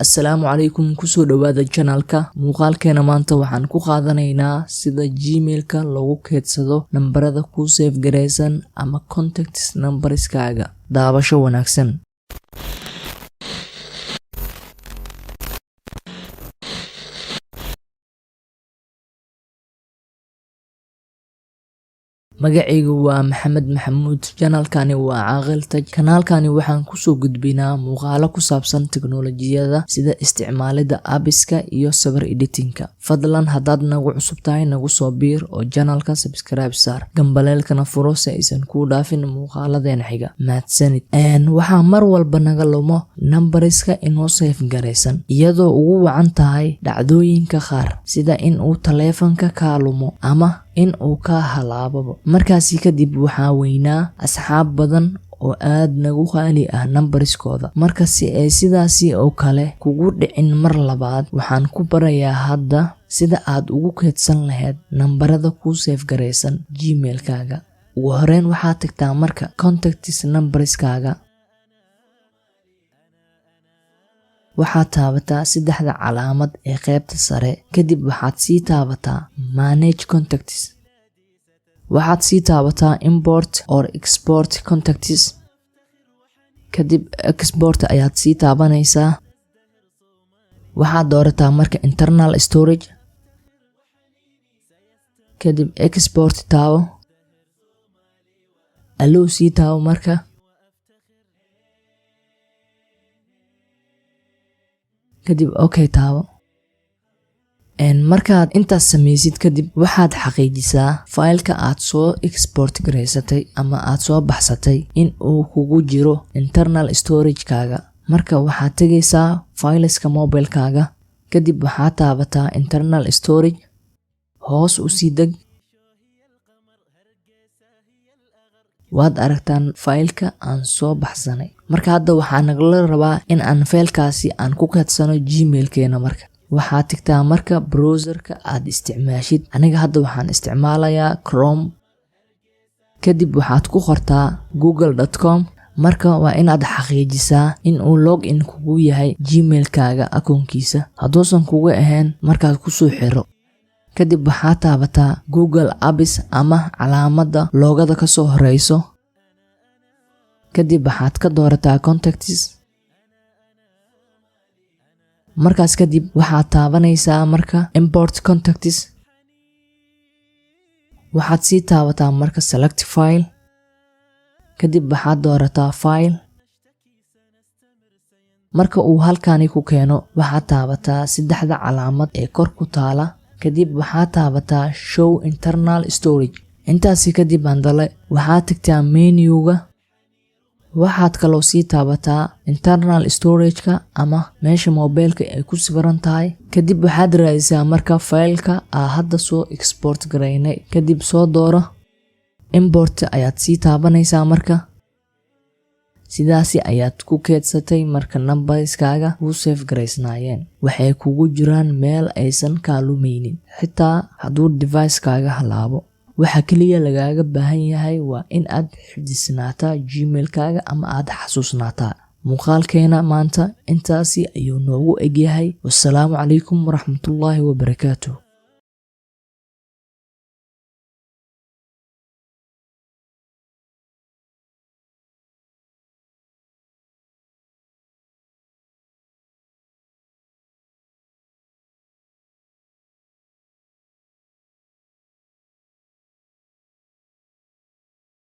Assalaamu calaykum kusoo dhawaada channelka muuqaalkeena maanta waxaan ku qaadanaynaa sida Gmail-ka lagu keedsado nambarada ku save gareysan ama contacts numberskaaga. Daawasho wanaagsan. magacaygu waa Maxamed Maxamuud. Channelkani waa Caaqil Taj. Kanaalkani waxaan kusoo gudbinaa muuqaalo ku saabsan tiknoolajiyada sida isticmaalida apps-ka iyo sawir editing-ka. Fadlan haddaad nagu cusub tahay nagu soo biir oo channelka subscribe saar, gambaleelkana furo si aysan kuu dhaafin muuqaaladeena xiga. Mahadsanid. Waxaa mar walba naga lumo numberska inoo save gareysan iyadoo ugu wacan tahay dhacdooyinka qaar sida in uu taleefanka ka lumo ama in uu ka halaabo. Markaasi kadib waxaa weynaa asxaab badan oo aad nagu qaali ah numberskooda. Marka si ay sidaasi oo kale kugu dhicin mar labaad, waxaan ku barayaa hadda sida aad ugu keedsan lahayd nambarada ku save gareysan Gmail-kaaga. Ugu horreyn waxaad tagtaa marka contacts numberskaaga. waxaad taabataa saddexda calaamad ee qaybta sare. Kadib waxaad sii taabataa manage contacts. waxaad sii taabataa import or export contacts. kadib export ayaad sii taabanaysaa. waxaad doorataa marka internal storage. kadib export taabo. allow sii taabo marka. kadib okay taabo. markaad intaas sameysid kadib waxaad xaqiijisaa faylka aad soo export gareysatay ama aad soo baxsatay in uu kugu jiro internal storage-kaaga. marka waxaad tagaysaa fayleska mobilkaaga. kadib waxaad taabataa internal storage. hoos u sii deg. waad aragtaan faylka aan soo baxsanay. marka hadda waxaa nagala rabaa in aan faylkaasi aan ku keedsano Gmail-keena. marka waxaad tagtaa marka browserka aad isticmaashid. aniga hadda waxaan isticmaalayaa Chrome. kadib waxaad ku qortaa google.com. marka waa inaad xaqiijisaa in uu login kugu yahay Gmail-kaaga akoonkiisa. hadduusan kugu ahayn markaad kusoo xiro. kadib waxaad taabataa Google Apps ama calaamadda loogada ka soo horeyso. kadib waxaad ka doorataa contacts. markaas kadib waxaad taabanaysaa marka import contacts. waxaad sii taabataa marka select file. kadib waxaad doorataa file. marka uu halkani ku keeno waxaad taabataa saddexda calaamad ee kor ku taala. kadib waxaad taabataa show internal storage. intaasi kadib handale waxaad tagtaa menu-ga. waxaad kaloo sii taabataa internal storage-ka ama meesha mobilka ay ku sawiran tahay. kadib waxaad raadisaa marka faylka aa hadda soo export gareynay. kadib soo dooro import ayaad sii taabanaysaa. marka sidaasi ayaad ku keedsatay marka numberskaaga ku save gareysnaayeen. waxay kugu jiraan meel aysan kaa lumeynin xitaa hadduu device-kaaga halaabo. waxa kaliya lagaaga baahan yahay waa in aad xifdisnaataa Gmail-kaaga ama aad xasuusnaataa. muuqaalkeena maanta intaasi ayuu noogu egyahay. wassalaamu calaykum waraxmatullaahi wabarakaatuh.